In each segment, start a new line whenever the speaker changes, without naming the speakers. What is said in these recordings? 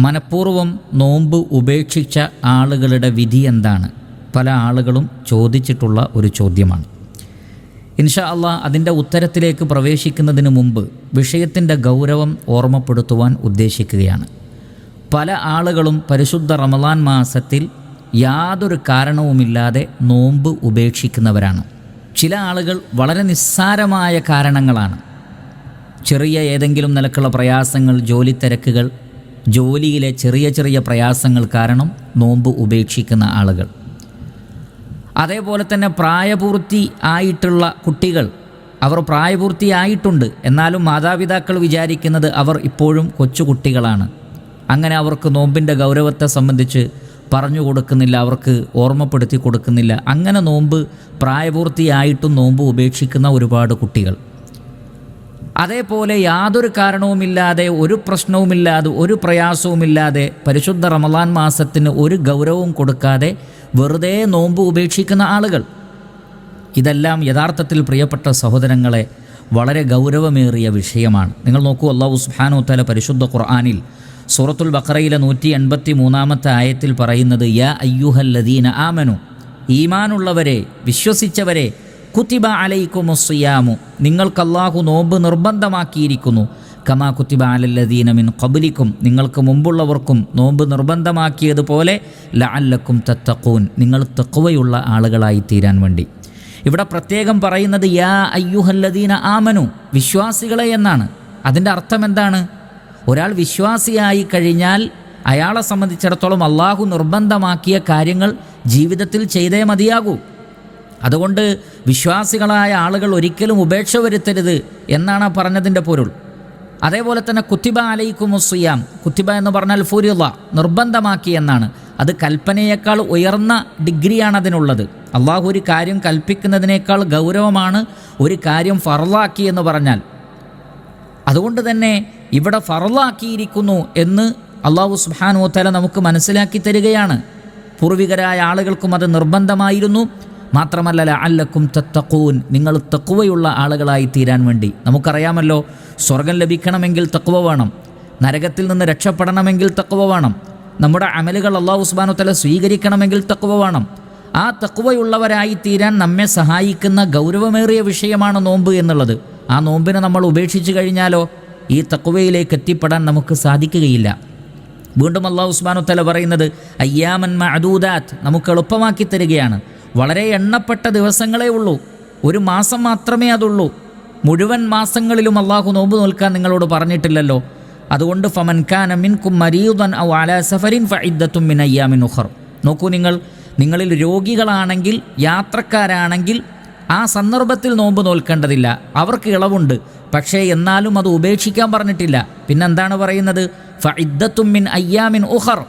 മനഃപൂർവ്വം നോമ്പ് ഉപേക്ഷിച്ച ആളുകളുടെ വിധി എന്താണ്? പല ആളുകളും ചോദിച്ചിട്ടുള്ള ഒരു ചോദ്യമാണ്. ഇൻഷാ അള്ളാഹ് അതിൻ്റെ ഉത്തരത്തിലേക്ക് പ്രവേശിക്കുന്നതിന് മുമ്പ് വിഷയത്തിൻ്റെ ഗൗരവം ഓർമ്മപ്പെടുത്തുവാൻ ഉദ്ദേശിക്കുകയാണ്. പല ആളുകളും പരിശുദ്ധ റമളാൻ മാസത്തിൽ യാതൊരു കാരണവുമില്ലാതെ നോമ്പ് ഉപേക്ഷിക്കുന്നവരാണ്. ചില ആളുകൾ വളരെ നിസ്സാരമായ കാരണങ്ങളാണ്, ചെറിയ ഏതെങ്കിലും നിലക്കുള്ള പ്രയാസങ്ങൾ, ജോലി തിരക്കുകൾ, ജോലിയിലെ ചെറിയ ചെറിയ പ്രയാസങ്ങൾ കാരണം നോമ്പ് ഉപേക്ഷിക്കുന്ന ആളുകൾ. അതേപോലെ തന്നെ പ്രായപൂർത്തി ആയിട്ടുള്ള കുട്ടികൾ, അവർ പ്രായപൂർത്തിയായിട്ടുണ്ട്, എന്നാലും മാതാപിതാക്കൾ വിചാരിക്കുന്നത് അവർ ഇപ്പോഴും കൊച്ചുകുട്ടികളാണ്. അങ്ങനെ അവർക്ക് നോമ്പിൻ്റെ ഗൗരവത്തെ സംബന്ധിച്ച് പറഞ്ഞു കൊടുക്കുന്നില്ല, അവർക്ക് ഓർമ്മപ്പെടുത്തി കൊടുക്കുന്നില്ല. അങ്ങനെ നോമ്പ് പ്രായപൂർത്തിയായിട്ടും നോമ്പ് ഉപേക്ഷിക്കുന്ന ഒരുപാട് കുട്ടികൾ. അതേപോലെ യാതൊരു കാരണവുമില്ലാതെ, ഒരു പ്രശ്നവുമില്ലാതെ, ഒരു പ്രയാസവുമില്ലാതെ പരിശുദ്ധ റമളാൻ മാസത്തിന് ഒരു ഗൗരവവും കൊടുക്കാതെ വെറുതെ നോമ്പ് ഉപേക്ഷിക്കുന്ന ആളുകൾ. ഇതെല്ലാം യഥാർത്ഥത്തിൽ പ്രിയപ്പെട്ട സഹോദരങ്ങളെ വളരെ ഗൗരവമേറിയ വിഷയമാണ്. നിങ്ങൾ നോക്കൂ, അല്ലാഹു സുബ്ഹാനഹു വ തആല പരിശുദ്ധ ഖുർആനിൽ സൂറത്തുൽ ബഖറയിലെ 183 ആയത്തിൽ പറയുന്നത്, യാ അയ്യുഹല്ലദീന ആമനു, ഈമാനുള്ളവരെ, വിശ്വസിച്ചവരെ, കുത്തിബ അലൈക്കുമുസ്സിയാമു, നിങ്ങൾക്ക് അല്ലാഹു നോമ്പ് നിർബന്ധമാക്കിയിരിക്കുന്നു, കമാ കുത്തിബ അലല്ലദീന മിൻ ഖബ്ലിക്കും, നിങ്ങൾക്ക് മുമ്പുള്ളവർക്കും നോമ്പ് നിർബന്ധമാക്കിയതുപോലെ, ലഅല്ലക്കും തത്തഖൂൻ, നിങ്ങൾ തഖ്വയുള്ള ആളുകളായി തീരാൻ വേണ്ടി. ഇവിടെ പ്രത്യേകം പറയുന്നത് യാ അയ്യുഹല്ലദീന ആമനു, വിശ്വാസികളെ എന്നാണ്. അതിൻ്റെ അർത്ഥം എന്താണ്? ഒരാൾ വിശ്വാസിയായി കഴിഞ്ഞാൽ അയാളെ സംബന്ധിച്ചിടത്തോളം അല്ലാഹു നിർബന്ധമാക്കിയ കാര്യങ്ങൾ ജീവിതത്തിൽ ചെയ്തേ മതിയാകൂ. അതുകൊണ്ട് വിശ്വാസികളായ ആളുകൾ ഒരിക്കലും ഉപേക്ഷ വരുത്തരുത് എന്നാണ് പറഞ്ഞതിൻ്റെ പൊരുൾ. അതേപോലെ തന്നെ കുത്തിബ അലൈക്കുമുസ്സിയാം, കുത്തിബ എന്ന് പറഞ്ഞാൽ ഫുരിള, നിർബന്ധമാക്കി എന്നാണ്. അത് കൽപ്പനയേക്കാൾ ഉയർന്ന ഡിഗ്രിയാണ് അതിനുള്ളത്. അള്ളാഹു ഒരു കാര്യം കൽപ്പിക്കുന്നതിനേക്കാൾ ഗൗരവമാണ് ഒരു കാര്യം ഫർളാക്കി എന്ന് പറഞ്ഞാൽ. അതുകൊണ്ട് തന്നെ ഇവിടെ ഫർളാക്കിയിരിക്കുന്നു എന്ന് അല്ലാഹു സുബ്ഹാനഹു വ തആല നമുക്ക് മനസ്സിലാക്കി തരികയാണ്. പൂർവികരായ ആളുകൾക്കും അത് നിർബന്ധമായിരുന്നു. മാത്രമല്ല ലഅല്ലക്കും തത്തഖൂൻ, നിങ്ങൾ തഖ്വയുള്ള ആളുകളായി തീരാൻ വേണ്ടി. നമുക്കറിയാമല്ലോ, സ്വർഗം ലഭിക്കണമെങ്കിൽ തഖ്വ വേണം, നരകത്തിൽ നിന്ന് രക്ഷപ്പെടണമെങ്കിൽ തഖ്വ വേണം, നമ്മുടെ അമലുകൾ അല്ലാഹു സുബ്ഹാനഹു വ തആല സ്വീകരിക്കണമെങ്കിൽ തഖ്വ വേണം. ആ തഖ്വയുള്ളവരായി തീരാൻ നമ്മെ സഹായിക്കുന്ന ഗൗരവമേറിയ വിഷയമാണ് നോമ്പ് എന്നുള്ളത്. ആ നോമ്പിനെ നമ്മൾ ഉപേക്ഷിച്ച് കഴിഞ്ഞാലോ ഈ തഖ്വയിലേക്ക് എത്തിപ്പെടാൻ നമുക്ക് സാധിക്കുകയില്ല. വീണ്ടും അല്ലാഹു സുബ്ഹാനഹു വ തആല പറയുന്നത് അയ്യാമൻ മഅദൂദാത്ത്, നമുക്ക് എളുപ്പമാക്കി തരികയാണ്. വളരെ എണ്ണപ്പെട്ട ദിവസങ്ങളേ ഉള്ളൂ, ഒരു മാസം മാത്രമേ അതുള്ളൂ. മുഴുവൻ മാസങ്ങളിലും അല്ലാഹു നോമ്പ് നോൽക്കാൻ നിങ്ങളോട് പറഞ്ഞിട്ടില്ലല്ലോ. അതുകൊണ്ട് ഫമൻ കാന മിൻകും മരീദൻ ഔ അലാ സഫരിൻ ഫഇദ്ദത്തും മിൻ അയ്യാമിൻ ഉഖർ. നോക്കൂ, നിങ്ങളിൽ രോഗികളാണെങ്കിൽ, യാത്രക്കാരാണെങ്കിൽ ആ സന്ദർഭത്തിൽ നോമ്പ് നോൽക്കേണ്ടതില്ല, അവർക്ക് ഇളവുണ്ട്. പക്ഷേ എന്നാലും അത് ഉപേക്ഷിക്കാൻ പറഞ്ഞിട്ടില്ല. പിന്നെന്താണ് പറയുന്നത്? ഫഇദ്ദത്തും മിൻ അയ്യാമിൻ ഉഖർ,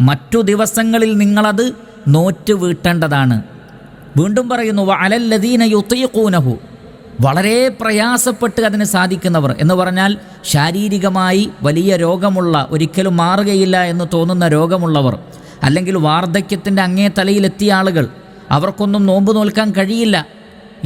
മറ്റു ദിവസങ്ങളിൽ നിങ്ങളത് നോറ്റ് വീട്ടേണ്ടതാണ്. വീണ്ടും പറയുന്നു വഅലല്ലദീന യുതീഖൂനഹു, വളരെ പ്രയാസപ്പെട്ട് അതിന് സാധിക്കുന്നവർ എന്ന് പറഞ്ഞാൽ ശാരീരികമായി വലിയ രോഗമുള്ള, ഒരിക്കലും മാറുകയില്ല എന്ന് തോന്നുന്ന രോഗമുള്ളവർ, അല്ലെങ്കിൽ വാർദ്ധക്യത്തിൻ്റെ അങ്ങേ തലയിലെത്തിയ ആളുകൾ, അവർക്കൊന്നും നോമ്പ് നോൽക്കാൻ കഴിയില്ല.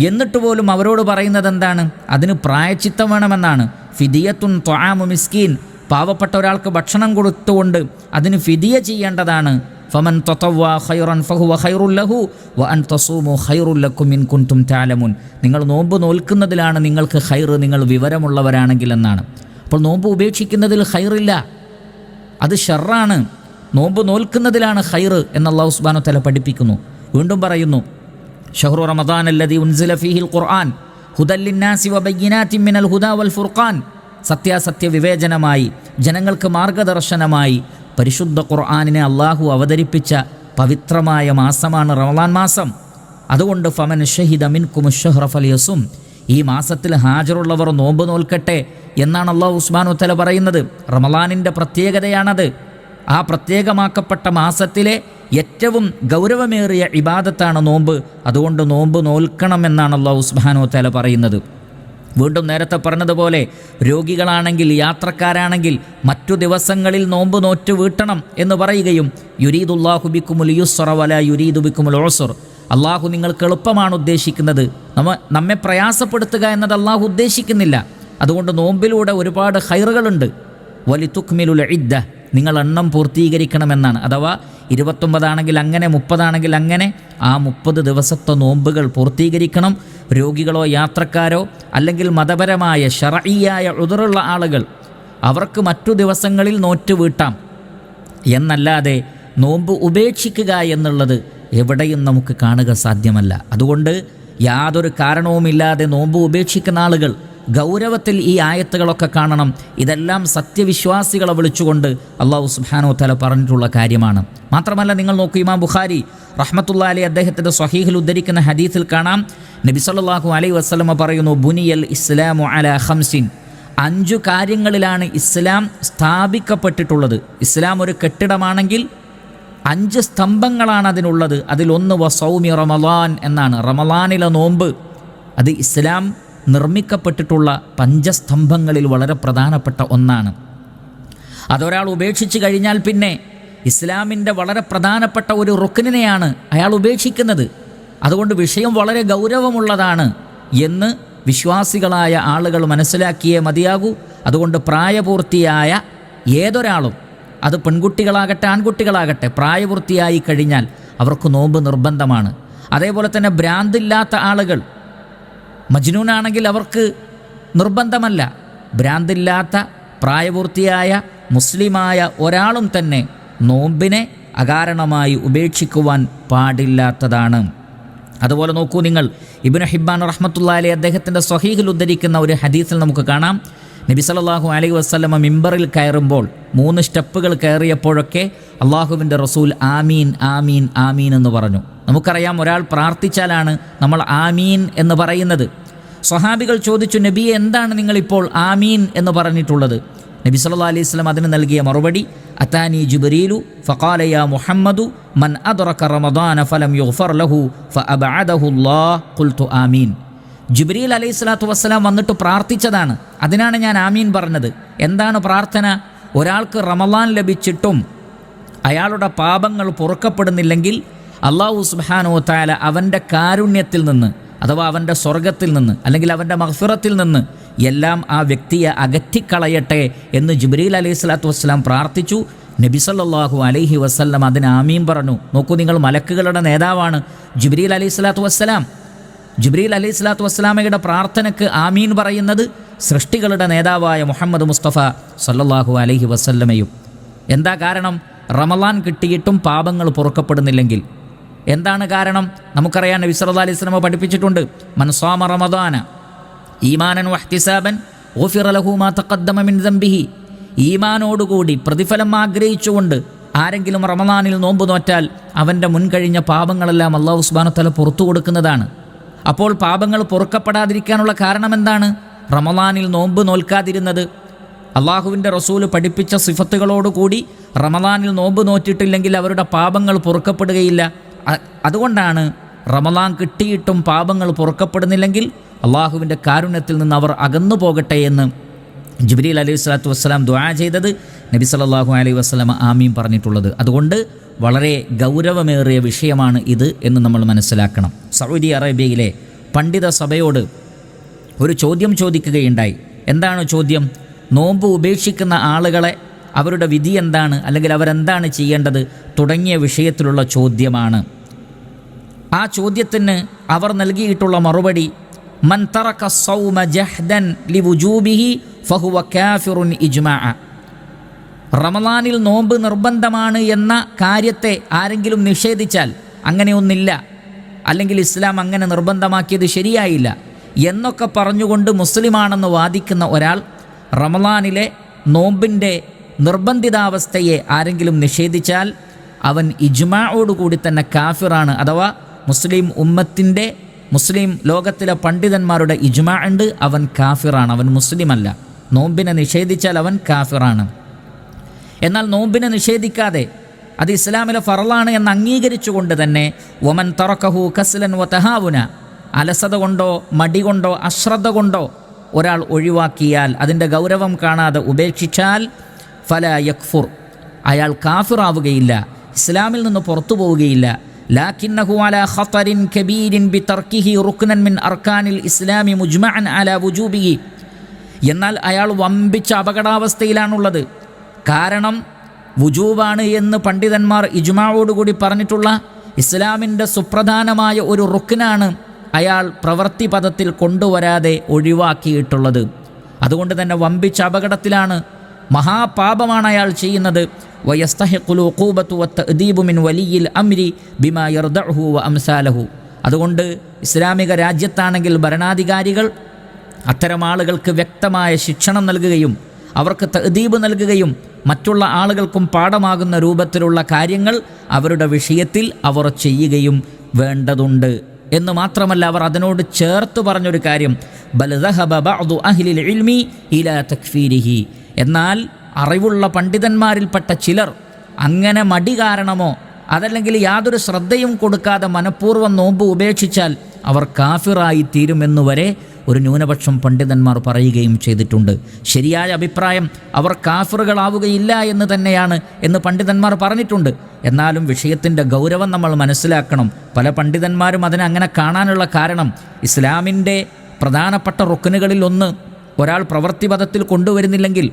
എന്നിട്ട് പോലും അവരോട് പറയുന്നത് എന്താണ്? അതിന് പ്രായച്ചിത്തം വേണമെന്നാണ്. ഫിദിയത്തുൻ ത്വആമു മിസ്കീൻ, പാവപ്പെട്ട ഒരാൾക്ക് ഭക്ഷണം കൊടുത്തുകൊണ്ട് അതിന് ഫിദിയ ചെയ്യേണ്ടതാണ്. ഫമൻ തതവ്വ ഖൈറൻ ഫഹുവ ഖൈറുൽ ലഹു വഅൻ തസൂമു ഖൈറുൽ ലക്കും ഇൻ കുൻതും തഅലമുൻ, നിങ്ങൾ നോമ്പ് നോൽക്കുന്നതിലാണ് നിങ്ങൾക്ക് ഖൈർ, നിങ്ങൾ വിവരമുള്ളവരാണെങ്കിൽ എന്നാണ്. അപ്പോൾ നോമ്പ് ഉപേക്ഷിക്കുന്നതിൽ ഖൈറില്ല, അത് ഷർറാണ്. നോമ്പ് നോൽക്കുന്നതിലാണ് ഖൈർ എന്ന് അല്ലാഹു സുബ്ഹാനഹു വ തആല പഠിപ്പിക്കുന്നു. വീണ്ടും പറയുന്നു ശഹ്റു റമദാൻ അല്ലദീ ഉൻസില ഫീഹിൽ ഖുർആൻ ഹുദൽ ലിന്നാസി വബയ്യിനാത്തിൻ മിനൽ ഹുദാ വൽ ഫുർഖാൻ, സത്യാസത്യ വിവേചനമായി, ജനങ്ങൾക്ക് മാർഗദർശനമായി പരിശുദ്ധ ഖുർആനിനെ അല്ലാഹു അവതരിപ്പിച്ച പവിത്രമായ മാസമാണ് റമളാൻ മാസം. അതുകൊണ്ട് ഫമൻ ഷഹിദ മിൻകുമുശ് ശഹ്റ ഫൽയസും, ഈ മാസത്തിൽ ഹാജറുള്ളവർ നോമ്പ് നോൽക്കട്ടെ എന്നാണ് അല്ലാഹു സുബ്ഹാനഹു വ തആല പറയുന്നത്. റമളാനിൻ്റെ പ്രത്യേകതയാണത്. ആ പ്രത്യേകമാക്കപ്പെട്ട മാസത്തിലെ ഏറ്റവും ഗൗരവമേറിയ ഇബാദത്താണ് നോമ്പ്. അതുകൊണ്ട് നോമ്പ് നോൽക്കണമെന്നാണ് അല്ലാഹു സുബ്ഹാനഹു വ തആല പറയുന്നത്. വീണ്ടും നേരത്തെ പറഞ്ഞതുപോലെ രോഗികളാണെങ്കിൽ, യാത്രക്കാരാണെങ്കിൽ മറ്റു ദിവസങ്ങളിൽ നോമ്പ് നോറ്റ് വീട്ടണം എന്ന് പറയുകയും യുരീദുല്ലാഹു ബിക്കുമുൽ യുസ്റ വലാ യുരീദു ബിക്കുമുൽ ഉസ്ർ, അള്ളാഹു നിങ്ങൾക്ക് എളുപ്പമാണ് ഉദ്ദേശിക്കുന്നത്, നമ്മെ പ്രയാസപ്പെടുത്തുക എന്നത് അള്ളാഹു ഉദ്ദേശിക്കുന്നില്ല. അതുകൊണ്ട് നോമ്പിലൂടെ ഒരുപാട് ഖൈറുകളുണ്ട്. വലിതുക്മിലുൽ ഇദ്ദ, നിങ്ങൾ എണ്ണം പൂർത്തീകരിക്കണമെന്നാണ്. അഥവാ 29 ആണെങ്കിൽ അങ്ങനെ, 30 ആണെങ്കിൽ അങ്ങനെ, ആ 30 ദിവസത്തെ നോമ്പുകൾ പൂർത്തീകരിക്കണം. രോഗികളോ യാത്രക്കാരോ അല്ലെങ്കിൽ മതപരമായ ശർഈയായ ഉദറുള്ള ആളുകൾ അവർക്ക് മറ്റു ദിവസങ്ങളിൽ നോറ്റ് വീട്ടാം എന്നല്ലാതെ നോമ്പ് ഉപേക്ഷിക്കുക എന്നുള്ളത് എവിടെയും നമുക്ക് കാണുക സാധ്യമല്ല. അതുകൊണ്ട് യാതൊരു കാരണവുമില്ലാതെ നോമ്പ് ഉപേക്ഷിക്കുന്ന ആളുകൾ ഗൗരവത്തിൽ ഈ ആയത്തുകളൊക്കെ കാണണം. ഇതെല്ലാം സത്യവിശ്വാസികളെ വിളിച്ചുകൊണ്ട് അല്ലാഹു സുബ്ഹാനഹു വ തആല പറഞ്ഞിട്ടുള്ള കാര്യമാണ്. മാത്രമല്ല നിങ്ങൾ നോക്കൂ, ഇമാം ബുഖാരി റഹ്മത്തുള്ളാഹി അലൈഹി അദ്ദേഹത്തിൻ്റെ സ്വഹീഹിൽ ഉദ്ധരിക്കുന്ന ഹദീസിൽ കാണാം, നബി സല്ലല്ലാഹു അലൈഹി വസല്ലമ പറയുന്നു, ബുനിയൽ ഇസ്ലാമു അലാ ഖംസിൻ, 5 കാര്യങ്ങളിലാണ് ഇസ്ലാം സ്ഥാപിക്കപ്പെട്ടിട്ടുള്ളത്. ഇസ്ലാം ഒരു കെട്ടിടമാണെങ്കിൽ 5 സ്തംഭങ്ങളാണ് അതിനുള്ളത്. അതിലൊന്ന് വസൗമി റമളാൻ എന്നാണ്. റമളാനിലെ നോമ്പ് അത് ഇസ്ലാം നിർമ്മിക്കപ്പെട്ടിട്ടുള്ള 5 സ്തംഭങ്ങളിൽ വളരെ പ്രധാനപ്പെട്ട ഒന്നാണ്. അതൊരാൾ ഉപേക്ഷിച്ച് കഴിഞ്ഞാൽ പിന്നെ ഇസ്ലാമിൻ്റെ വളരെ പ്രധാനപ്പെട്ട ഒരു റുക്നിനെയാണ് അയാൾ ഉപേക്ഷിക്കുന്നത്. അതുകൊണ്ട് വിഷയം വളരെ ഗൗരവമുള്ളതാണ് എന്ന് വിശ്വാസികളായ ആളുകൾ മനസ്സിലാക്കിയേ മതിയാകൂ. അതുകൊണ്ട് പ്രായപൂർത്തിയായ ഏതൊരാളും, അത് പെൺകുട്ടികളാകട്ടെ ആൺകുട്ടികളാകട്ടെ, പ്രായപൂർത്തിയായി കഴിഞ്ഞാൽ അവർക്ക് നോമ്പ് നിർബന്ധമാണ്. അതേപോലെ തന്നെ ഭ്രാന്തില്ലാത്ത ആളുകൾ, മജ്നൂനാണെങ്കിൽ അവർക്ക് നിർബന്ധമല്ല. ഭ്രാന്തില്ലാത്ത പ്രായപൂർത്തിയായ മുസ്ലിമായ ഒരാളും തന്നെ നോമ്പിനെ അകാരണമായി ഉപേക്ഷിക്കുവാൻ പാടില്ലാത്തതാണ്. അതുപോലെ നോക്കൂ നിങ്ങൾ, ഇബ്നു ഹിബ്ബാൻ റഹ്മത്തുള്ളാഹി അലൈഹി അദ്ദേഹത്തിൻ്റെ സ്വഹീഹിൽ ഉദ്ധരിക്കുന്ന ഒരു ഹദീസിൽ നമുക്ക് കാണാം, നബി സല്ലല്ലാഹു അലൈഹി വസല്ലമ മിമ്പറിൽ കയറുമ്പോൾ 3 സ്റ്റെപ്പുകൾ കയറിയപ്പോഴൊക്കെ അള്ളാഹുവിൻ്റെ റസൂൽ ആമീൻ ആമീൻ ആമീൻ എന്ന് പറഞ്ഞു. നമുക്കറിയാം, ഒരാൾ പ്രാർത്ഥിച്ചാലാണ് നമ്മൾ ആമീൻ എന്ന് പറയുന്നത്. സ്വഹാബികൾ ചോദിച്ചു, നബിയെ എന്താണ് നിങ്ങളിപ്പോൾ ആമീൻ എന്ന് പറഞ്ഞിട്ടുള്ളത്? നബി സല്ലല്ലാഹു അലൈഹി വസല്ലം അതിന് നൽകിയ മറുപടി, അതാനി ജിബ്രീലു ഫഖാല യാ മുഹമ്മദു മൻ അദ്റക റമദാന ഫലം യുഗ്ഫർ ലഹു ഫഅബഅദഹു അല്ലാഹ് ഖുൽതു ആമീൻ. ജിബ്രീൽ അലൈഹി സ്വലാത്തു വസ്സലാം വന്നിട്ട് പ്രാർത്ഥിച്ചതാണ്, അതിനാണ് ഞാൻ ആമീൻ പറഞ്ഞത്. എന്താണ് പ്രാർത്ഥന? ഒരാൾക്ക് റമളാൻ ലഭിച്ചിട്ടും അയാളുടെ പാപങ്ങൾ പൊറുക്കപ്പെടുന്നില്ലെങ്കിൽ അല്ലാഹു സുബ്ഹാനഹു വ തആല അവൻ്റെ കാരുണ്യത്തിൽ നിന്ന്, അഥവാ അവൻ്റെ സ്വർഗത്തിൽ നിന്ന് അല്ലെങ്കിൽ അവൻ്റെ മഗ്ഫിറത്തിൽ നിന്ന് എല്ലാം ആ വ്യക്തിയെ അകറ്റിക്കളയട്ടെ എന്ന് ജിബ്രീൽ അലൈഹി സ്വലാത്തു വസ്സലാം പ്രാർത്ഥിച്ചു. നബി സല്ലല്ലാഹു അലൈഹി വസല്ലം അതിന് ആമീൻ പറഞ്ഞു. നോക്കൂ നിങ്ങൾ, മലക്കുകളുടെ നേതാവാണ് ജിബ്രീൽ അലൈഹി സ്വലാത്തു വസ്സലാം. ജിബ്രീൽ അലൈഹി സ്വലാത്തു വസ്സലാമയുടെ പ്രാർത്ഥനയ്ക്ക് ആമീൻ പറയുന്നത് സൃഷ്ടികളുടെ നേതാവായ മുഹമ്മദ് മുസ്തഫ സല്ലല്ലാഹു അലൈഹി വസല്ലമയും. എന്താ കാരണം? റമളാൻ കിട്ടിയിട്ടും പാപങ്ങൾ പൊറുക്കപ്പെടുന്നില്ലെങ്കിൽ എന്താണ് കാരണം? നമുക്കറിയാം, നബി സല്ലല്ലാഹു അലൈഹി വസല്ലം പഠിപ്പിച്ചിട്ടുണ്ട്, മൻ സ്വാമ റമദാന ഈമാനൻ വഹ്തിസാബൻ ഗുഫിറ ലഹു മാ തഖദ്ദമ മിൻ ദംബിഹി. ഈമാനോടുകൂടി പ്രതിഫലം ആഗ്രഹിച്ചുകൊണ്ട് ആരെങ്കിലും റമളാനിൽ നോമ്പ് നോറ്റാൽ അവൻ്റെ മുൻകഴിഞ്ഞ പാപങ്ങളെല്ലാം അല്ലാഹു സുബ്ഹാനഹു വ തആല പുറത്തു കൊടുക്കുന്നതാണ്. അപ്പോൾ പാപങ്ങൾ പൊറുക്കപ്പെടാതിരിക്കാനുള്ള കാരണം എന്താണ്? റമളാനിൽ നോമ്പ് നോൽക്കാതിരുന്നത്. അള്ളാഹുവിൻ്റെ റസൂൽ പഠിപ്പിച്ച സിഫത്തുകളോടുകൂടി റമളാനിൽ നോമ്പ് നോറ്റിട്ടില്ലെങ്കിൽ അവരുടെ പാപങ്ങൾ പൊറുക്കപ്പെടുകയില്ല. അതുകൊണ്ടാണ് റമളാൻ കിട്ടിയിട്ടും പാപങ്ങൾ പൊറുക്കപ്പെടുന്നില്ലെങ്കിൽ അള്ളാഹുവിൻ്റെ കാരുണ്യത്തിൽ നിന്ന് അവർ അകന്നു പോകട്ടെ എന്ന് ജിബ്രീൽ അലൈഹി സ്വലാത്തു വസ്സലാം ദുആ ചെയ്തത്, നബി സല്ലല്ലാഹു അലൈഹി വസല്ലം ആമീൻ പറഞ്ഞിട്ടുള്ളത്. അതുകൊണ്ട് വളരെ ഗൗരവമേറിയ വിഷയമാണ് ഇത് എന്ന് നമ്മൾ മനസ്സിലാക്കണം. സൗദി അറേബ്യയിലെ പണ്ഡിത സഭയോട് ഒരു ചോദ്യം ചോദിക്കുകയുണ്ടായി. എന്താണ് ചോദ്യം? നോമ്പ് ഉപേക്ഷിക്കുന്ന ആളുകളെ അവരുടെ വിധി എന്താണ്, അല്ലെങ്കിൽ അവരെന്താണ് ചെയ്യേണ്ടത് തുടങ്ങിയ വിഷയത്തിലുള്ള ചോദ്യമാണ്. ആ ചോദ്യത്തിന് അവർ നൽകിയിട്ടുള്ള മറുപടി, മൻ തറക സൗമ ജഹ്ദൻ ലിവുജൂബിഹി ഫഹുവ കാഫിറുൻ ഇജ്മാഅ. റമളാനിൽ നോമ്പ് നിർബന്ധമാണ് എന്ന കാര്യത്തെ ആരെങ്കിലും നിഷേധിച്ചാൽ, അങ്ങനെയൊന്നില്ല, അല്ലെങ്കിൽ ഇസ്ലാം അങ്ങനെ നിർബന്ധമാക്കിയത് ശരിയായില്ല എന്നൊക്കെ പറഞ്ഞുകൊണ്ട് മുസ്ലിമാണെന്ന് വാദിക്കുന്ന ഒരാൾ റമളാനിലെ നോമ്പിൻ്റെ നിർബന്ധിതാവസ്ഥയെ ആരെങ്കിലും നിഷേധിച്ചാൽ അവൻ ഇജ്മാഅോടുകൂടി തന്നെ കാഫിറാണ്. അഥവാ മുസ്ലിം ഉമ്മത്തിൻ്റെ, മുസ്ലിം ലോകത്തിലെ പണ്ഡിതന്മാരുടെ ഇജ്മാ ഉണ്ട്, അവൻ കാഫിറാണ്, അവൻ മുസ്ലിമല്ല. നോമ്പിനെ നിഷേധിച്ചാൽ അവൻ കാഫിറാണ്. എന്നാൽ നോമ്പിനെ നിഷേധിക്കാതെ അത് ഇസ്ലാമിലെ ഫറളാണ് എന്ന് അംഗീകരിച്ചുകൊണ്ട് തന്നെ വമൻ തറക്കഹു കസ്ലൻ വതഹാവുന, അലസത കൊണ്ടോ മടി കൊണ്ടോ അശ്രദ്ധ കൊണ്ടോ ഒരാൾ ഒഴിവാക്കിയാൽ, അതിൻ്റെ ഗൗരവം കാണാതെ ഉപേക്ഷിച്ചാൽ ഫലാ യക്ഫുർ, അയാൾ കാഫിറാവുകയില്ല, ഇസ്ലാമിൽ നിന്ന് പുറത്തു പോവുകയില്ല. ലാകിന്നഹു അലാ ഖതറിൻ കബീരിൻ ബിതർക്കിഹി റുക്നൻ മിൻ അർക്കാനിൽ ഇസ്ലാമി മുജ്മഅൻ അലാ വുജൂബിഹി. എന്നാൽ അയാൾ വമ്പിച്ച അപകടാവസ്ഥയിലാണുള്ളത്. കാരണം വുജൂബാണ് എന്ന് പണ്ഡിതന്മാർ ഇജ്മാവോടുകൂടി പറഞ്ഞിട്ടുള്ള ഇസ്ലാമിൻ്റെ സുപ്രധാനമായ ഒരു റുക്നാണ് അയാൾ പ്രവൃത്തി പദത്തിൽ കൊണ്ടുവരാതെ ഒഴിവാക്കിയിട്ടുള്ളത്. അതുകൊണ്ട് തന്നെ വമ്പിച്ച അപകടത്തിലാണ്, മഹാപാപമാണ് അയാൾ ചെയ്യുന്നത്. വയസ്തഹിഖുൽ ഉഖൂബതു വത്തഅദീബു മിൻ വലിയിൽ അംരി ബിമാ യർദഉഹു വഅംസാലഹു. അതുകൊണ്ട് ഇസ്ലാമിക രാജ്യത്താണെങ്കിൽ ഭരണാധികാരികൾ അത്തരം ആളുകൾക്ക് വ്യക്തമായ ശിക്ഷണം നൽകുകയും അവർക്ക് തഅദീബ് നൽകുകയും മറ്റുള്ള ആളുകൾക്കും പാഠമാകുന്ന രൂപത്തിലുള്ള കാര്യങ്ങൾ അവരുടെ വിഷയത്തിൽ അവർ ചെയ്യുകയും വേണ്ടതുണ്ട് എന്ന് മാത്രമല്ല, അവർ അതിനോട് ചേർത്ത് പറഞ്ഞൊരു കാര്യം, ബൽ ദഹബ ബഅദു അഹ്ലിൽ ഇൽമി ഇലാ തക്ഫീരിഹി. എന്നാൽ അറിവുള്ള പണ്ഡിതന്മാരിൽപ്പെട്ട ചിലർ അങ്ങനെ മടി കാരണമോ അതല്ലെങ്കിൽ യാതൊരു ശ്രദ്ധയും കൊടുക്കാതെ മനഃപൂർവ്വം നോമ്പ് ഉപേക്ഷിച്ചാൽ അവർ കാഫിറായി തീരുമെന്നുവരെ ഒരു ന്യൂനപക്ഷം പണ്ഡിതന്മാർ പറയുകയും ചെയ്തിട്ടുണ്ട്. ശരിയായ അഭിപ്രായം അവർ കാഫിറുകളാവുകയില്ല എന്ന് തന്നെയാണ് എന്ന് പണ്ഡിതന്മാർ പറഞ്ഞിട്ടുണ്ട്. എന്നാലും വിഷയത്തിൻ്റെ ഗൗരവം നമ്മൾ മനസ്സിലാക്കണം. പല പണ്ഡിതന്മാരും അതിനെ അങ്ങനെ കാണാനുള്ള കാരണം, ഇസ്ലാമിൻ്റെ പ്രധാനപ്പെട്ട റുക്നുകളിൽ ഒന്ന് ഒരാൾ പ്രവൃത്തിപദത്തിൽ കൊണ്ടുവരുന്നില്ലെങ്കിൽ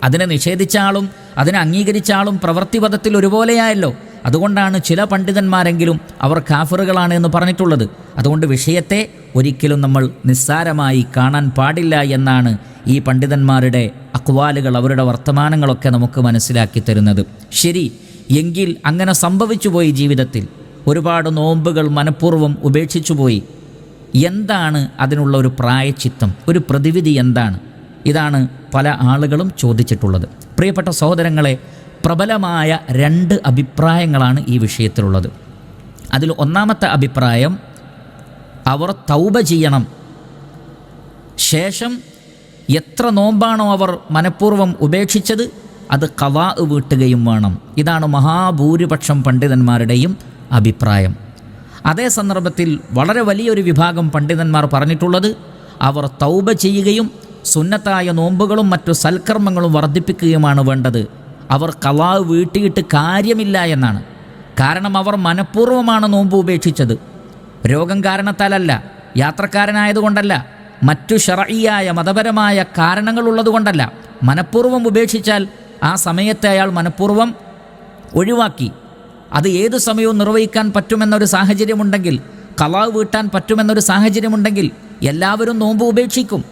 അതിനെ നിഷേധിച്ച ആളും അതിനെ അംഗീകരിച്ച ആളും പ്രവൃത്തിപദത്തിൽ ഒരുപോലെയായല്ലോ. അതുകൊണ്ടാണ് ചില പണ്ഡിതന്മാരെങ്കിലും അവർ കാഫിറുകളാണ് എന്ന് പറഞ്ഞിട്ടുള്ളത്. അതുകൊണ്ട് വിഷയത്തെ ഒരിക്കലും നമ്മൾ നിസ്സാരമായി കാണാൻ പാടില്ല എന്നാണ് ഈ പണ്ഡിതന്മാരുടെ അക്വാലുകൾ, അവരുടെ വർത്തമാനങ്ങളൊക്കെ നമുക്ക് മനസ്സിലാക്കി തരുന്നത്. ശരി, എങ്കിൽ അങ്ങനെ സംഭവിച്ചു പോയി, ജീവിതത്തിൽ ഒരുപാട് നോമ്പുകൾ മനഃപൂർവ്വം ഉപേക്ഷിച്ചു പോയി. എന്താണ് അതിനുള്ള ഒരു പ്രായശ്ചിത്തം, ഒരു പ്രതിവിധി എന്താണ്? ഇതാണ് പല ആളുകളും ചോദിച്ചിട്ടുള്ളത്. പ്രിയപ്പെട്ട സഹോദരങ്ങളെ, പ്രബലമായ 2 അഭിപ്രായങ്ങളാണ് ഈ വിഷയത്തിലുള്ളത്. അതിൽ ഒന്നാമത്തെ അഭിപ്രായം, അവർ തൗബ ചെയ്യണം, ശേഷം എത്ര നോമ്പാണോ അവർ മനഃപൂർവ്വം ഉപേക്ഷിച്ചത് അത് ഖളാ വീട്ടുകയും വേണം. ഇതാണ് മഹാഭൂരിപക്ഷം പണ്ഡിതന്മാരുടെയും അഭിപ്രായം. അതേ സന്ദർഭത്തിൽ വളരെ വലിയൊരു വിഭാഗം പണ്ഡിതന്മാർ പറഞ്ഞിട്ടുള്ളത്, അവർ തൗബ ചെയ്യുകയും സുന്നത്തായ നോമ്പുകളും മറ്റു സൽക്കർമ്മങ്ങളും വർദ്ധിപ്പിക്കുകയുമാണ് വേണ്ടത്. അവർ ഖളാ വീട്ടിയിട്ട് കാര്യമില്ല എന്നാണ്. കാരണം അവർ മനഃപൂർവ്വമാണ് നോമ്പ് ഉപേക്ഷിച്ചത്. രോഗം കാരണത്താലല്ല, യാത്രക്കാരനായതുകൊണ്ടല്ല, മറ്റു ശർഈയായ മതപരമായ കാരണങ്ങളുള്ളതുകൊണ്ടല്ല. മനഃപൂർവ്വം ഉപേക്ഷിച്ചാൽ ആ സമയത്തെ അയാൾ മനഃപൂർവ്വം ഒഴിവാക്കി. അത് ഏതു സമയവും നിർവഹിക്കാൻ പറ്റുമെന്നൊരു സാഹചര്യമുണ്ടെങ്കിൽ, ഖളാ വീട്ടാൻ പറ്റുമെന്നൊരു സാഹചര്യമുണ്ടെങ്കിൽ എല്ലാവരും നോമ്പ് ഉപേക്ഷിക്കും.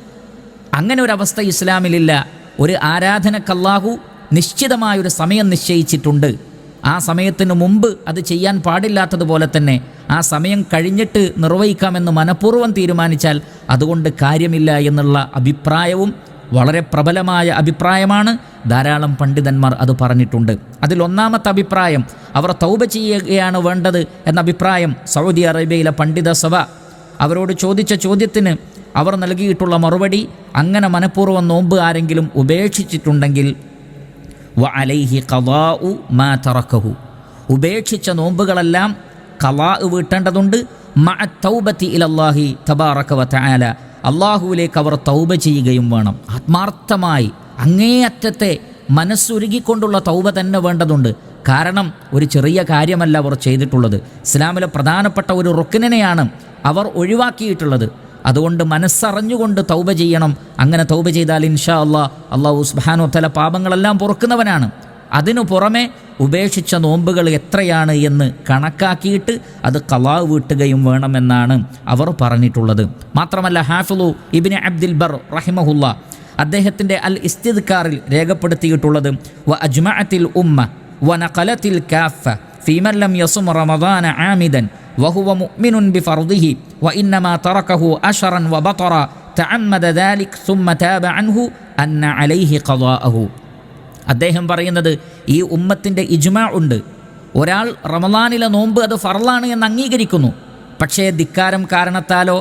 അങ്ങനെ ഒരവസ്ഥ ഇസ്ലാമിലില്ല. ഒരു ആരാധനക്ക് അല്ലാഹു നിശ്ചിതമായൊരു സമയം നിശ്ചയിച്ചിട്ടുണ്ട്. ആ സമയത്തിന് മുമ്പ് അത് ചെയ്യാൻ പാടില്ലാത്തതുപോലെ തന്നെ ആ സമയം കഴിഞ്ഞിട്ട് നിർവഹിക്കാമെന്ന് മനഃപൂർവ്വം തീരുമാനിച്ചാൽ അതുകൊണ്ട് കാര്യമില്ല എന്നുള്ള അഭിപ്രായവും വളരെ പ്രബലമായ അഭിപ്രായമാണ്. ധാരാളം പണ്ഡിതന്മാർ അത് പറഞ്ഞിട്ടുണ്ട്. അതിൽ ഒന്നാമത്തെ അഭിപ്രായം, അവർ തൗബ ചെയ്യുകയാണ് വേണ്ടത് എന്ന അഭിപ്രായം സൗദി അറേബ്യയിലെ പണ്ഡിത സഭ അവരോട് ചോദിച്ച ചോദ്യത്തിന് അവർ നൽകിയിട്ടുള്ള മറുപടി, അങ്ങനെ മനഃപൂർവ്വം നോമ്പ് ആരെങ്കിലും ഉപേക്ഷിച്ചിട്ടുണ്ടെങ്കിൽ വഅലൈഹി ഖളാഉ മാ തറക്കഹു, ഉപേക്ഷിച്ച നോമ്പുകളെല്ലാം ഖളാ വീട്ടേണ്ടതുണ്ട്. മഅ തൗബതി ഇലല്ലാഹി തബാറക വതആല, അല്ലാഹുവിലേക്ക് അവർ തൗബ ചെയ്യുകയും വേണം. ആത്മാർത്ഥമായി അങ്ങേയറ്റത്തെ മനസ്സുരുകിക്കൊണ്ടുള്ള തൗബ തന്നെ വേണ്ടതുണ്ട്. കാരണം ഒരു ചെറിയ കാര്യമല്ല അവർ ചെയ്തിട്ടുള്ളത്. ഇസ്ലാമിലെ പ്രധാനപ്പെട്ട ഒരു റുക്നിനെയാണ് അവർ ഒഴിവാക്കിയിട്ടുള്ളത്. അതുകൊണ്ട് മനസ്സറിഞ്ഞുകൊണ്ട് തൗബ ചെയ്യണം. അങ്ങനെ തൗബ ചെയ്താൽ ഇൻഷാ അല്ലാഹു സുബ്ഹാനഹു വതആല പാപങ്ങളെല്ലാം പൊറുക്കുന്നവനാണ്. അതിനു പുറമെ ഉപേക്ഷിച്ച നോമ്പുകൾ എത്രയാണ് എന്ന് കണക്കാക്കിയിട്ട് അത് ഖളാ വീട്ടുകയും വേണമെന്നാണ് അവർ പറഞ്ഞിട്ടുള്ളത്. മാത്രമല്ല ഹാഫിളു ഇബ്നു അബ്ദുൽ ബർ റഹിമഹുല്ലാ അദ്ദേഹത്തിൻ്റെ അൽ ഇസ്തിദ്കാറിൽ രേഖപ്പെടുത്തിയിട്ടുള്ളത്, വ അജ്മഅത്തിൽ ഉമ്മ വ നഖലത്തിൽ കാഫ ഫീമൻ ലം യസും റമദാന ആമിദൻ വഹുവ മുഅ്മിനുൻ ബിഫർദിഹി വഇന്നമാ തറകഹു അശറൻ വബതറ തഅമ്മദ ദാലിക് സുമ്മ താബ അൻഹു അന്ന അലൈഹി ഖളാഅഹു. അദ്ദേഹം പറയുന്നത്, ഈ ഉമ്മത്തിൻ്റെ ഇജ്മാ ഉണ്ട്. ഒരാൾ റമദാനിലെ നോമ്പ് അത് ഫർളാണ് എന്ന് അംഗീകരിക്കുന്നു. പക്ഷേ ധിക്കാരം കാരണത്താലോ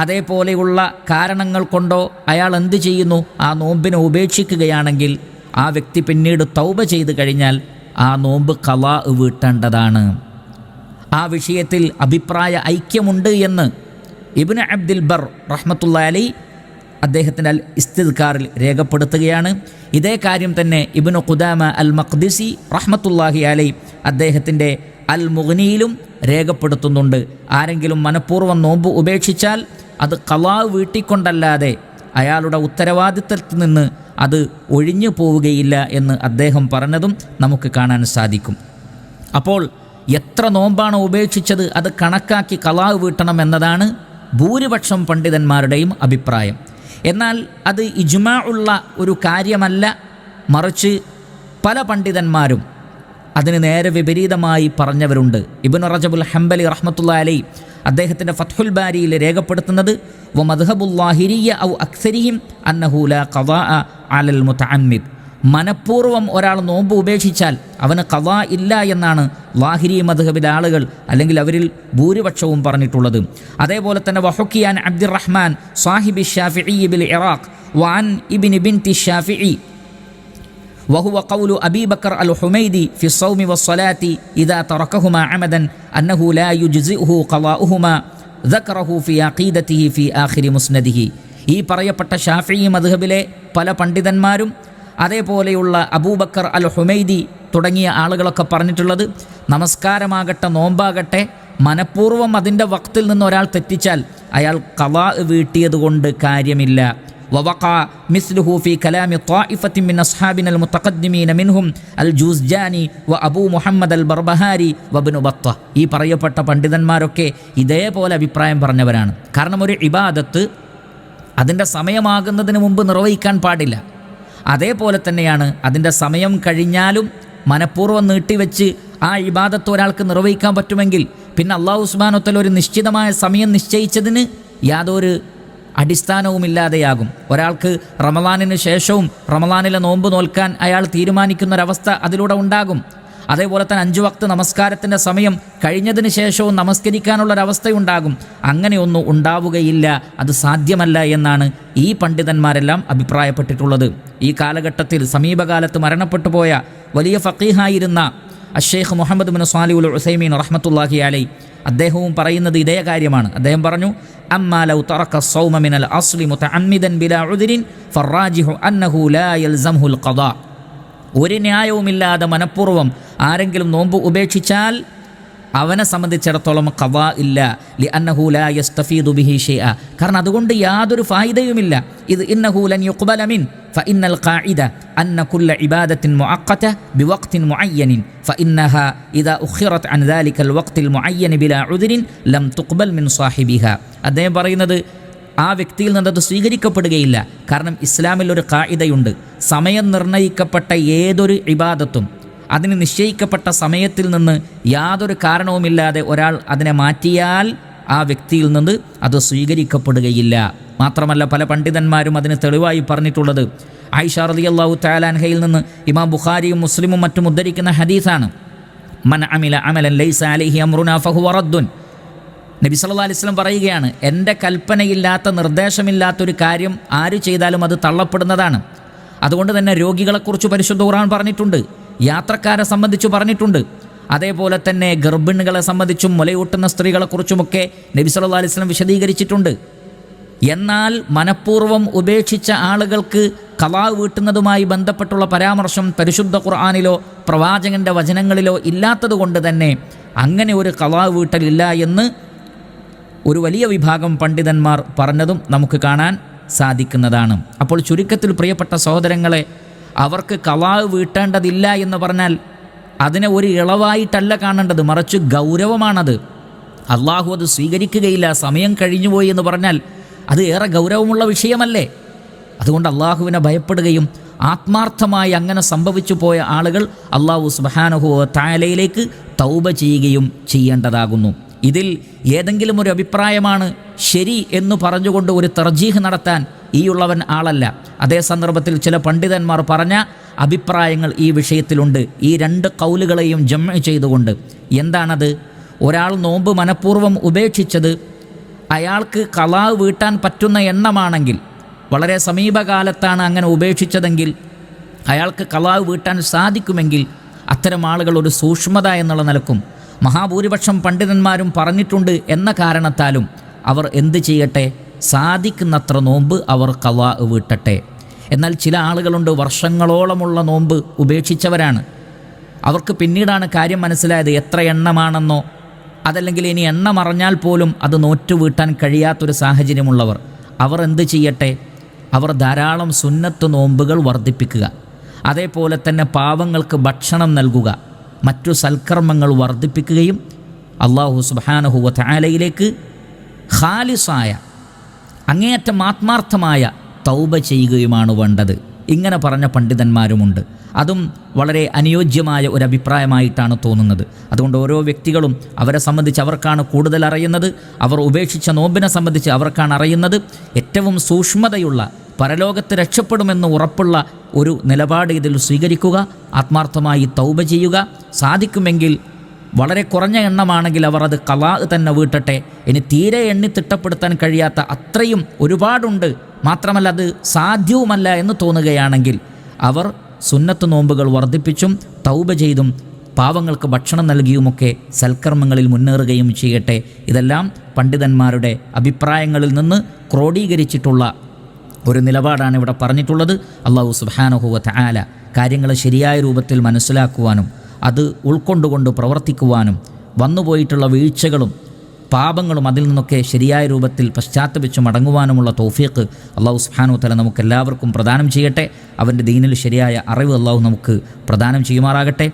അതേപോലെയുള്ള കാരണങ്ങൾ കൊണ്ടോ അയാൾ എന്ത് ചെയ്യുന്നു, ആ നോമ്പിനെ ഉപേക്ഷിക്കുകയാണെങ്കിൽ ആ വ്യക്തി പിന്നീട് തൗബ ചെയ്ത് കഴിഞ്ഞാൽ ആ നോമ്പ് ഖളാ വീട്ടേണ്ടതാണ്. ആ വിഷയത്തിൽ അഭിപ്രായ ഐക്യമുണ്ട് എന്ന് ഇബ്നു അബ്ദുൽ ബർ റഹ്മത്തുള്ളാഹി അലൈഹി അദ്ദേഹത്തിൻ്റെ അൽ ഇസ്തിദ്കാറിൽ രേഖപ്പെടുത്തുകയാണ്. ഇതേ കാര്യം തന്നെ ഇബ്നു ഖുദാമ അൽ മഖ്ദിസി റഹ്മത്തുള്ളാഹി അലൈഹി അദ്ദേഹത്തിൻ്റെ അൽ മുഗ്നിയിലും രേഖപ്പെടുത്തുന്നുണ്ട്. ആരെങ്കിലും മനഃപൂർവ്വം നോമ്പ് ഉപേക്ഷിച്ചാൽ അത് ഖളാ വീട്ടിക്കൊണ്ടല്ലാതെ അയാളുടെ ഉത്തരവാദിത്തത്തിൽ നിന്ന് അത് ഒഴിഞ്ഞു പോവുകയില്ല എന്ന് അദ്ദേഹം പറഞ്ഞതും നമുക്ക് കാണാൻ സാധിക്കും. അപ്പോൾ എത്ര നോമ്പാണ് ഉപേക്ഷിച്ചത് അത് കണക്കാക്കി ഖളാ വീട്ടണം എന്നതാണ് ഭൂരിപക്ഷം പണ്ഡിതന്മാരുടെയും അഭിപ്രായം. എന്നാൽ അത് ഇജ്മാ ഉള്ള ഒരു കാര്യമല്ല, മറിച്ച് പല പണ്ഡിതന്മാരും അതിന് നേരെ വിപരീതമായി പറഞ്ഞവരുണ്ട്. ഇബ്നു റജബുൽ ഹംബലി റഹ്മത്തുള്ളാഹി അലൈഹി അദ്ദേഹത്തിൻ്റെ ഫത്ഹുൽ ബാരിയിൽ രേഖപ്പെടുത്തുന്നത് വമദ്ഹബുൽ ലാഹിരിയ്യ ഔ അക്സരിഹിം അന്നഹു ലാ ഖളാഅ അലൽ മുതഅമ്മിദ്, മനഃപൂർവ്വം ഒരാൾ നോമ്പ് ഉപേക്ഷിച്ചാൽ അവന് ഖളാ ഇല്ല എന്നാണ് ലാഹിരി മദ്ഹബിലെ ആളുകൾ അല്ലെങ്കിൽ അവരിൽ ഭൂരിപക്ഷവും പറഞ്ഞിട്ടുള്ളത്. അതേപോലെ തന്നെ വഹുക്കിയാൻ അബ്ദുറഹ്മാൻ സാഹിബി ഷാഫിഈ ബിൽ ഇറാഖ് വഅൻ ഇബ്നി ബിൻതി ഷാഫിഈ وهو قول أبي بكر الحميدي في الصوم والصلاة إذا تركهما عمدا أنه لا يجزئه قضاؤهما ذكره في عقيدته في آخر مسنده. ഈ പറയപ്പെട്ട ഷാഫിഈ മദ്ഹബിലെ പല പണ്ഡിതന്മാരും അതേപോലെയുള്ള അബൂബക്കർ അൽ ഹുമൈദി തുടങ്ങിയ ആളുകളൊക്കെ പറഞ്ഞിട്ടുള്ളത്, നമസ്കാരമാകട്ടെ നോമ്പാകട്ടെ മനഃപൂർവ്വം അതിൻ്റെ വക്തിൽ നിന്ന് ഒരാൾ തെറ്റിച്ചാൽ അയാൾ ഖളാ വീട്ടിയതുകൊണ്ട് കാര്യമില്ല. ووقع مثله في كلام طائفة من أصحابنا المتقدمين منهم الجوزجاني وأبو محمد البربهاري وابن بطة. ഈ പറയപ്പെട്ട പണ്ഡിതന്മാരൊക്കെ ഇതേപോലെ അഭിപ്രായം പറഞ്ഞവരാണ്. കാരണം ഒരു ഇബാദത്ത് അതിൻ്റെ സമയമാകുന്നതിന് മുമ്പ് നിർവഹിക്കാൻ പാടില്ല. അതേപോലെ തന്നെയാണ് അതിൻ്റെ സമയം കഴിഞ്ഞാലും മനഃപൂർവ്വം നീട്ടിവെച്ച് ആ ഇബാദത്ത് ഒരാൾക്ക് നിർവഹിക്കാൻ പറ്റുമെങ്കിൽ പിന്നെ അല്ലാഹു സുബ്ഹാനഹു വ തആല ഒരു നിശ്ചിതമായ സമയം നിശ്ചയിച്ചതിന് യാതൊരു അടിസ്ഥാനവുമില്ലാതെയാകും. ഒരാൾക്ക് റമളാനിന് ശേഷവും റമളാനിലെ നോമ്പ് നോൽക്കാൻ അയാൾ തീരുമാനിക്കുന്നൊരവസ്ഥ അതിലൂടെ ഉണ്ടാകും. അതേപോലെ തന്നെ 5 വക്ത് നമസ്കാരത്തിൻ്റെ സമയം കഴിഞ്ഞതിന് ശേഷവും നമസ്കരിക്കാനുള്ളൊരവസ്ഥയുണ്ടാകും. അങ്ങനെയൊന്നും ഉണ്ടാവുകയില്ല, അത് സാധ്യമല്ല എന്നാണ് ഈ പണ്ഡിതന്മാരെല്ലാം അഭിപ്രായപ്പെട്ടിട്ടുള്ളത്. ഈ കാലഘട്ടത്തിൽ സമീപകാലത്ത് മരണപ്പെട്ടു പോയ വലിയ ഫഖീഹായിരുന്ന അഷ്ശൈഖ് മുഹമ്മദ് ബിൻ സ്വാലിഹ് അൽ ഉസൈമീൻ റഹ്മത്തുള്ളാഹി അലൈഹി അദ്ദേഹവും പറയുന്നത് ഇതേ കാര്യമാണ്. അദ്ദേഹം പറഞ്ഞു, അമ്മാ ലൗ തറക الصوم من الأصل متعمدا بلا عذر فالراجح أنه لا يلزمه القضاء. ഒരു ന്യായവുമില്ലാതെ മനഃപൂർവ്വം ആരെങ്കിലും നോമ്പ് ഉപേക്ഷിച്ചാൽ അവനെ സംബന്ധിച്ചിടത്തോളം ഖളാ ഇല്ല. ലിഅന്നഹു ലാ യസ്തഫീദു ബിഹി ഷൈഅ, കാരണം അതുകൊണ്ട് യാതൊരു ഫായിദയുമില്ല. ഇത് ഇന്നഹു ലൻ യുഖ്ബല മിൻ ഫഇന്നൽ ഖാഇദ അന്ന കുല്ല ഇബാദത്തിൻ മുഅഖ്ഖത ബിവഖ്തിൻ മുഅയ്യനിൻ ഫഇന്നഹാ ഇദാ ഉഖിറത് അൻ ദാലികൽ വഖ്തിൽ മുഅയ്യൻ ബിലാ ഉദ്രിൻ ലം തുഖ്ബൽ മിൻ സാഹിബിഹ. അദ്ദേഹം പറയുന്നത് ആ വ്യക്തിയിൽ നിന്നത് സ്വീകരിക്കപ്പെടുകയില്ല. കാരണം ഇസ്ലാമിൽ ഒരു ഖാഇദയുണ്ട്, സമയം നിർണയിക്കപ്പെട്ട ഏതൊരു ഇബാദത്തും അതിന് നിശ്ചയിക്കപ്പെട്ട സമയത്തിൽ നിന്ന് യാതൊരു കാരണവുമില്ലാതെ ഒരാൾ അതിനെ മാറ്റിയാൽ ആ വ്യക്തിയിൽ നിന്ന് അത് സ്വീകരിക്കപ്പെടുകയില്ല. മാത്രമല്ല പല പണ്ഡിതന്മാരും അതിന് തെളിവായി പറഞ്ഞിട്ടുള്ളത് ആയിഷ റളിയല്ലാഹു തആല അൻഹയിൽ നിന്ന് ഇമാം ബുഖാരിയും മുസ്ലിമും മറ്റും ഉദ്ധരിക്കുന്ന ഹദീസാണ്. മൻ അമില അമലൻ ലൈസ അലൈഹി അംറുനാ ഫഹുവ റദ്ദുൻ. നബി സല്ലല്ലാഹു അലൈഹി വസല്ലം പറയുകയാണ്, എൻ്റെ കൽപ്പനയില്ലാത്ത നിർദ്ദേശമില്ലാത്തൊരു കാര്യം ആര് ചെയ്താലും അത് തള്ളപ്പെടുന്നതാണ്. അതുകൊണ്ട് തന്നെ രോഗികളെക്കുറിച്ച് പരിശുദ്ധ ഖുർആൻ പറഞ്ഞിട്ടുണ്ട്, യാത്രക്കാരെ സംബന്ധിച്ച് പറഞ്ഞിട്ടുണ്ട്, അതേപോലെ തന്നെ ഗർഭിണികളെ സംബന്ധിച്ചും മുലയൂട്ടുന്ന സ്ത്രീകളെക്കുറിച്ചുമൊക്കെ നബി സല്ലല്ലാഹു അലൈഹി വസല്ലം വിശദീകരിച്ചിട്ടുണ്ട്. എന്നാൽ മനഃപൂർവ്വം ഉപേക്ഷിച്ച ആളുകൾക്ക് ഖളാ വീട്ടുന്നതുമായി ബന്ധപ്പെട്ടുള്ള പരാമർശം പരിശുദ്ധ ഖുർആനിലോ പ്രവാചകൻ്റെ വചനങ്ങളിലോ ഇല്ലാത്തതുകൊണ്ട് തന്നെ അങ്ങനെ ഒരു ഖളാ വീട്ടലില്ല എന്ന് ഒരു വലിയ വിഭാഗം പണ്ഡിതന്മാർ പറഞ്ഞതും നമുക്ക് കാണാൻ സാധിക്കുന്നതാണ്. അപ്പോൾ ചുരുക്കത്തിൽ പ്രിയപ്പെട്ട സഹോദരങ്ങളെ, അവർക്ക് ഖളാ വീട്ടേണ്ടതില്ല എന്ന് പറഞ്ഞാൽ അതിനെ ഒരു ഇളവായിട്ടല്ല കാണേണ്ടത്, മറിച്ച് ഗൗരവമാണത്. അള്ളാഹു അത് സ്വീകരിക്കുകയില്ല, സമയം കഴിഞ്ഞുപോയി എന്ന് പറഞ്ഞാൽ അത് ഏറെ ഗൗരവമുള്ള വിഷയമല്ലേ? അതുകൊണ്ട് അള്ളാഹുവിനെ ഭയപ്പെടുകയും ആത്മാർത്ഥമായി അങ്ങനെ സംഭവിച്ചു പോയ ആളുകൾ അള്ളാഹു സുബ്ഹാനഹു വ തആലയിലേക്ക് തൗബ ചെയ്യുകയും ചെയ്യേണ്ടതാകുന്നു. ഇതിൽ ഏതെങ്കിലും ഒരു അഭിപ്രായമാണ് ശരി എന്ന് പറഞ്ഞുകൊണ്ട് ഒരു തർജീഹ് നടത്താൻ ഈയുള്ളവൻ ആളല്ല. അതേ സന്ദർഭത്തിൽ ചില പണ്ഡിതന്മാർ പറഞ്ഞ അഭിപ്രായങ്ങൾ ഈ വിഷയത്തിലുണ്ട്. ഈ 2 ഖൗലുകളെയും ജംഅ് ചെയ്തുകൊണ്ട് എന്താണത്? ഒരാൾ നോമ്പ് മനഃപൂർവ്വം ഉപേക്ഷിച്ചത് അയാൾക്ക് ഖളാ വീട്ടാൻ പറ്റുന്ന എണ്ണമാണെങ്കിൽ, വളരെ സമീപകാലത്താണ് അങ്ങനെ ഉപേക്ഷിച്ചതെങ്കിൽ അയാൾക്ക് ഖളാ വീട്ടാൻ സാധിക്കുമെങ്കിൽ അത്തരം ആളുകൾ ഒരു സൂക്ഷ്മത എന്നുള്ള നിലക്കും മഹാഭൂരിപക്ഷം പണ്ഡിതന്മാരും പറഞ്ഞിട്ടുണ്ട് എന്ന കാരണത്താലും അവർ എന്ത് ചെയ്യട്ടെ, സാധിക്കുന്നത്ര നോമ്പ് അവർ ഖളാ വീട്ടട്ടെ. എന്നാൽ ചില ആളുകളുണ്ട്, വർഷങ്ങളോളമുള്ള നോമ്പ് ഉപേക്ഷിച്ചവരാണ്. അവർക്ക് പിന്നീടാണ് കാര്യം മനസ്സിലായത് എത്ര എണ്ണമാണെന്നോ അതല്ലെങ്കിൽ ഇനി എണ്ണം അറിഞ്ഞാൽ പോലും അത് നോറ്റു വീട്ടാൻ കഴിയാത്തൊരു സാഹചര്യമുള്ളവർ. അവർ എന്ത് ചെയ്യട്ടെ? അവർ ധാരാളം സുന്നത്ത് നോമ്പുകൾ വർദ്ധിപ്പിക്കുക, അതേപോലെ തന്നെ പാവങ്ങൾക്ക് ഭക്ഷണം നൽകുക, മറ്റു സൽക്കർമ്മങ്ങൾ വർദ്ധിപ്പിക്കുകയും അല്ലാഹു സുബ്ഹാനഹു വ തആലയിലേക്ക് ഖാലിസായ അങ്ങേയറ്റം ആത്മാർത്ഥമായ തൗബ ചെയ്യുകയുമാണ് വേണ്ടത്. ഇങ്ങനെ പറഞ്ഞ പണ്ഡിതന്മാരുമുണ്ട്. അതും വളരെ അനുയോജ്യമായ ഒരു അഭിപ്രായമായിട്ടാണ് തോന്നുന്നത്. അതുകൊണ്ട് ഓരോ വ്യക്തികളും അവരെ സംബന്ധിച്ച് അവർക്കാണ് കൂടുതൽ അറിയുന്നത്. അവർ ഉപേക്ഷിച്ച നോമ്പിനെ സംബന്ധിച്ച് അവർക്കാണ് അറിയുന്നത്. ഏറ്റവും സൂക്ഷ്മതയുള്ള, പരലോകത്ത് രക്ഷപ്പെടുമെന്ന് ഉറപ്പുള്ള ഒരു നിലപാട് ഇതിൽ സ്വീകരിക്കുക, ആത്മാർത്ഥമായി തൗബ ചെയ്യുക. സാധിക്കുമെങ്കിൽ വളരെ കുറഞ്ഞ എണ്ണമാണെങ്കിൽ അവർ അത് ഖളാ തന്നെ വീട്ടട്ടെ. ഇനി തീരെ എണ്ണി തിട്ടപ്പെടുത്താൻ കഴിയാത്ത അത്രയും ഒരുപാടുണ്ട്, മാത്രമല്ല അത് സാധ്യവുമല്ല എന്ന് തോന്നുകയാണെങ്കിൽ അവർ സുന്നത്ത് നോമ്പുകൾ വർദ്ധിപ്പിച്ചും തൗബ ചെയ്തും പാവങ്ങൾക്ക് ഭക്ഷണം നൽകിയുമൊക്കെ സൽക്കർമ്മങ്ങളിൽ മുന്നേറുകയും ചെയ്യട്ടെ. ഇതെല്ലാം പണ്ഡിതന്മാരുടെ അഭിപ്രായങ്ങളിൽ നിന്ന് ക്രോഡീകരിച്ചിട്ടുള്ള ഒരു നിലപാടാണ് ഇവിടെ പറഞ്ഞിട്ടുള്ളത്. അല്ലാഹു സുബ്ഹാനഹു വ തആല കാര്യങ്ങൾ ശരിയായ രൂപത്തിൽ മനസ്സിലാക്കുവാനും അത് ഉൾക്കൊണ്ടുകൊണ്ട് പ്രവർത്തിക്കുവാനും വന്നുപോയിട്ടുള്ള വീഴ്ചകളും പാപങ്ങളും അതിൽ നിന്നൊക്കെ ശരിയായ രൂപത്തിൽ പശ്ചാത്തപിച്ച് മടങ്ങുവാനുമുള്ള തൗഫീഖ് അല്ലാഹു സുബ്ഹാനഹു വ തആല നമുക്കെല്ലാവർക്കും പ്രദാനം ചെയ്യട്ടെ. അവൻ്റെ ദീനിൽ ശരിയായ അറിവ് അല്ലാഹു നമുക്ക് പ്രദാനം ചെയ്യുമാറാകട്ടെ.